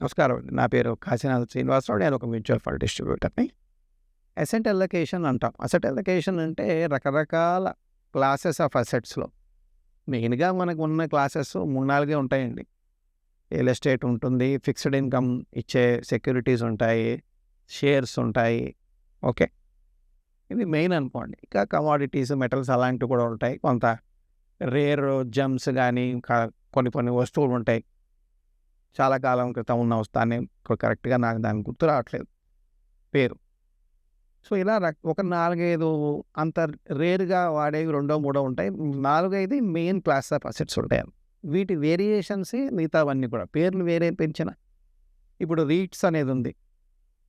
నమస్కారం అండి. నా పేరు కాశీనాథ్ శ్రీనివాసరావు. నేను ఒక మ్యూచువల్ ఫండ్ డిస్ట్రిబ్యూటర్‌ని. అసెట్ అలొకేషన్ అంటాం. అసెట్ అలొకేషన్ అంటే రకరకాల క్లాసెస్ ఆఫ్ అసెట్స్‌లో మెయిన్‌గా మనకు ఉన్న క్లాసెస్ 3, 4 ఉంటాయండి. రియల్ ఎస్టేట్ ఉంటుంది, ఫిక్స్డ్ ఇన్‌కమ్ ఇచ్చే సెక్యూరిటీస్ ఉంటాయి, షేర్స్ ఉంటాయి. ఓకే. ఇది మెయిన్ అనుకోండి. ఇంకా కమోడిటీస్, మెటల్స్ అలాంటివి కూడా ఉంటాయి. కొంత రేర్ జెమ్స్ గానీ, కొన్ని కొన్ని వస్తువులు ఉంటాయి. చాలా కాలం క్రితం ఉన్న వస్తానే కరెక్ట్‌గా నాకు దాని గుర్తు రావట్లేదు పేరు. సో, ఇలా ఒక 4, 5 అంత రేర్‌గా వాడేవి రెండో, మూడో ఉంటాయి. 4, 5 మెయిన్ క్లాస్ ఆఫ్ అసెట్స్ ఉంటాయి. వీటి వేరియేషన్సే మిగతావన్నీ కూడా. పేర్లు వేరే పెంచిన ఇప్పుడు రీట్స్ అనేది ఉంది.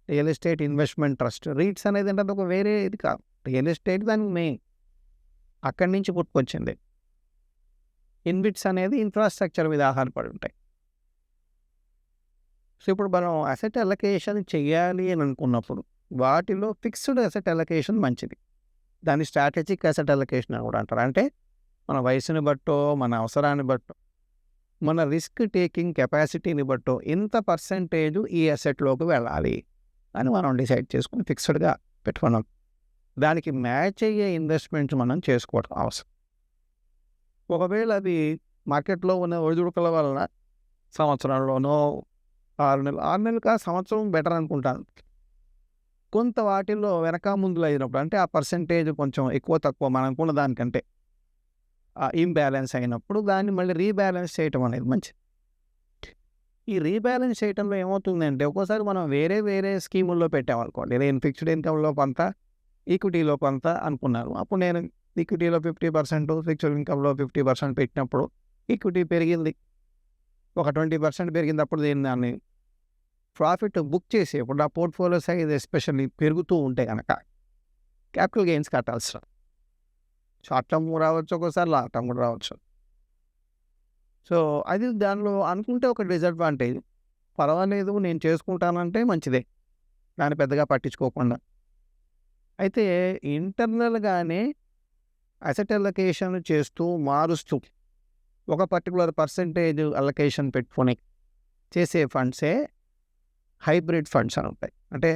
Real estate investment trust. REITs అనేది ఏంటంటే ఒక వేరే ఇది కాదు. రియల్ ఎస్టేట్ దానికి మెయిన్. అక్కడి నుంచి పుట్టుకొచ్చింది. ఇన్విట్స్ అనేది ఇన్‌ఫ్రాస్ట్రక్చర్ మీద ఆధారపడి ఉంటాయి. సో, ఇప్పుడు మనం అసెట్ అలొకేషన్ చేయాలి అని అనుకున్నప్పుడు వాటిలో ఫిక్స్డ్ అసెట్ అలొకేషన్ మంచిది. దాన్ని స్ట్రాటజిక్ అసెట్ అలొకేషన్ అని కూడా అంటారు. అంటే మన వయసుని బట్టో, మన అవసరాన్ని బట్టో, మన రిస్క్ టేకింగ్ కెపాసిటీని బట్టో ఇంత పర్సెంటేజ్ ఈ అసెట్‌లోకి వెళ్ళాలి అని మనం డిసైడ్ చేసుకొని ఫిక్స్డ్‌గా పెట్టుకున్నాం. దానికి మ్యాచ్ అయ్యే ఇన్వెస్ట్మెంట్స్ మనం చేసుకోవడం అవసరం. ఒకవేళ అది మార్కెట్‌లో ఉన్న ఒడిదుడుకుల వలన సంవత్సరంలోనో 6 నెలలు కాదు, సంవత్సరం బెటర్ అనుకుంటాను. కొంత వాటిల్లో వెనక ముందులు అయినప్పుడు అంటే ఆ పర్సెంటేజ్ కొంచెం ఎక్కువ తక్కువ మనం అనుకున్న దానికంటే ఇంబ్యాలెన్స్ అయినప్పుడు దాన్ని మళ్ళీ రీబ్యాలెన్స్ చేయటం అనేది మంచిది. ఈ రీబ్యాలెన్స్ చేయటంలో ఏమవుతుందంటే ఒక్కోసారి మనం వేరే వేరే స్కీముల్లో పెట్టామనుకోండి. నేను ఫిక్స్డ్ ఇన్కమ్‌లో కొంత, ఈక్విటీలో కొంత అనుకున్నాను. అప్పుడు నేను ఈక్విటీలో 50%, ఫిక్స్డ్ ఇన్కమ్‌లో 50% పెట్టినప్పుడు ఈక్విటీ పెరిగింది. ఒక 20% పెరిగినప్పుడు దాన్ని ప్రాఫిట్ బుక్ చేసేప్పుడు నా పోర్ట్ఫోలియో సైజ్ ఎస్పెషల్లీ పెరుగుతూ ఉంటే కనుక క్యాపిటల్ గెయిన్స్ కట్టాల్సి రాదు. షార్ట్ టర్మ్ రావచ్చు, ఒక్కోసారి లాంగ్ టర్మ్ కూడా రావచ్చు. సో, అది దానిలో అనుకుంటే ఒక డిసడ్వాంటేజ్. పర్వాలేదు నేను చేసుకుంటానంటే మంచిదే, దాన్ని పెద్దగా పట్టించుకోకుండా. అయితే ఇంటర్నల్‌గానే అసెట్ అలొకేషన్ చేస్తూ, మారుస్తూ ఒక పర్టికులర్ పర్సెంటేజ్ అలొకేషన్ పెట్టుకొని చేసే ఫండ్సే హైబ్రిడ్ ఫండ్స్ అని ఉంటాయి. అంటే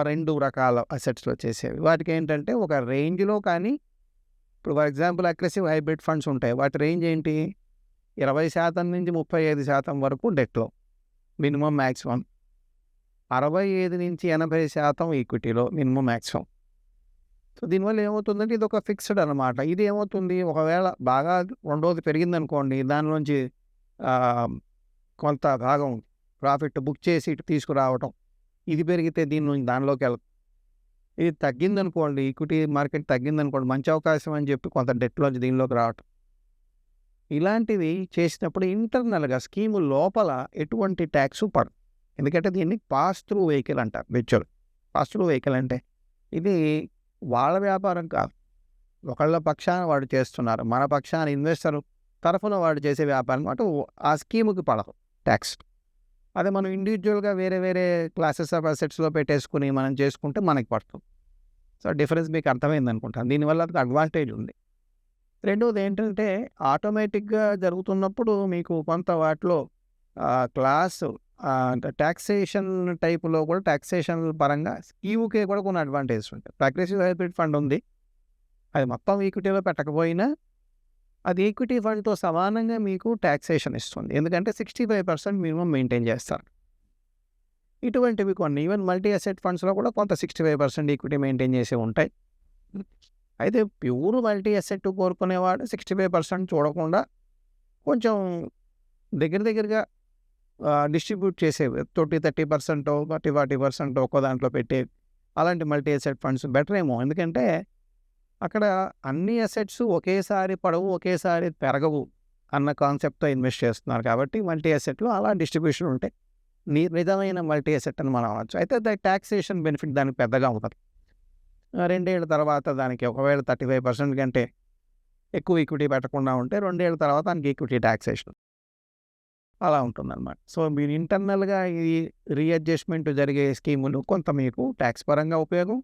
2 రకాల అసెట్స్‌లో చేసేవి. వాటికి ఏంటంటే ఒక రేంజ్‌లో కానీ ఇప్పుడు for example aggressive hybrid funds ఉంటాయి. వాటి రేంజ్ ఏంటి? 20% నుంచి 35% వరకు డెట్‌లో మినిమమ్ మాక్సిమం. 65 నుంచి 80% ఈక్విటీలో మినిమమ్ మాక్సిమం. సో, దీనివల్ల ఏమవుతుందంటే ఇదొక ఫిక్స్డ్ అనమాట. ఇది ఏమవుతుంది, ఒకవేళ బాగా రెండోది పెరిగిందనుకోండి, దానిలోంచి కొంత భాగం ప్రాఫిట్ బుక్ చేసి ఇటు తీసుకురావటం. ఇది పెరిగితే దానిలోకి ఇది తగ్గిందనుకోండి, ఈక్విటీ మార్కెట్ తగ్గిందనుకోండి, మంచి అవకాశం అని చెప్పి కొంత డెట్‌లోంచి దీనిలోకి రావటం. ఇలాంటివి చేసినప్పుడు ఇంటర్నల్‌గా స్కీము లోపల ఎటువంటి ట్యాక్సు పడదు. ఎందుకంటే దీన్ని పాస్ త్రూ వెహికల్ అంటారు మ్యూచువల్. పాస్ త్రూ వెహికల్ అంటే ఇది వాళ్ళ వ్యాపారం కాదు. ఒకళ్ళ పక్షాన వాడు చేస్తున్నారు. మన పక్షాన ఇన్వెస్టర్ తరఫున వాడు చేసే వ్యాపారం అటు ఆ స్కీముకి పడదు ట్యాక్స్. అదే మనం ఇండివిజువల్‌గా వేరే వేరే క్లాసెస్ ఆఫ్ అసెట్స్‌లో పెట్టేసుకుని మనం చేసుకుంటే మనకి పడుతుంది. సో, డిఫరెన్స్ మీకు అర్థమైందనుకుంటాను. దీనివల్ల ఒక అడ్వాంటేజ్ ఉంది. రెండోది ఏంటంటే ఆటోమేటిక్‌గా జరుగుతున్నప్పుడు మీకు కొంత వాటిలో అంటే టాక్సేషన్ టైప్‌లో కూడా టాక్సేషన్ పరంగా స్కీముకే కూడా కొన్ని అడ్వాంటేజెస్ ఉంటాయి. అగ్రెసివ్ హైబ్రిడ్ ఫండ్ ఉంది. అది మొత్తం ఈక్విటీలో పెట్టకపోయినా అది ఈక్విటీ ఫండ్‌తో సమానంగా మీకు టాక్సేషన్ ఇస్తుంది. ఎందుకంటే 65% మినిమమ్ మెయింటైన్ చేస్తారు. ఇటువంటివి కొన్ని ఈవెన్ మల్టీ అసెట్ ఫండ్స్‌లో కూడా కొంత 65% ఈక్విటీ మెయింటైన్ చేసేవి ఉంటాయి. అయితే ప్యూర్ మల్టీ అసెట్ కోరుకునేవాడు 65% చూడకుండా కొంచెం దగ్గరగా డిస్ట్రిబ్యూట్ చేసేవి 30% 40% ఒక్కో దాంట్లో పెట్టేవి. అలాంటి మల్టీ అసెట్ ఫండ్స్ బెటర్ ఏమో. ఎందుకంటే అక్కడ అన్ని అసెట్స్ ఒకేసారి పడవు, ఒకేసారి పెరగవు అన్న కాన్సెప్ట్‌తో ఇన్వెస్ట్ చేస్తున్నారు కాబట్టి మల్టీ అసెట్‌లో అలా డిస్ట్రిబ్యూషన్ ఉంటాయి. నిజమైన మల్టీ అసెట్ అని మనం అనొచ్చు. అయితే టాక్సేషన్ బెనిఫిట్ దానికి పెద్దగా ఉండదు. 2 ఏళ్ల తర్వాత దానికి ఒకవేళ 35% కంటే ఎక్కువ ఈక్విటీ పెట్టకుండా ఉంటే 2 ఏళ్ల తర్వాత దానికి ఈక్విటీ టాక్సేషన్ అలా ఉంటుందన్నమాట. సో, మీరు ఇంటర్నల్‌గా ఈ రీఅడ్జస్ట్‌మెంట్ జరిగే స్కీములు కొంత మీకు ట్యాక్స్ పరంగా ఉపయోగం.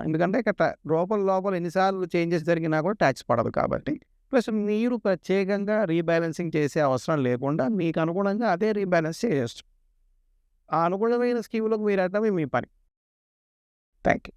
ఎందుకంటే ఇక్కడ లోపల ఎన్నిసార్లు చేంజెస్ జరిగినా కూడా ట్యాక్స్ పడదు కాబట్టి. ప్లస్ మీరు ప్రత్యేకంగా రీబ్యాలెన్సింగ్ చేసే అవసరం లేకుండా మీకు అనుగుణంగా అదే రీబ్యాలెన్స్ చేయొచ్చు. ఆ అనుగుణమైన స్కీమ్‌లోకి మీరు వెళ్ళడమే మీ పని. Thank you.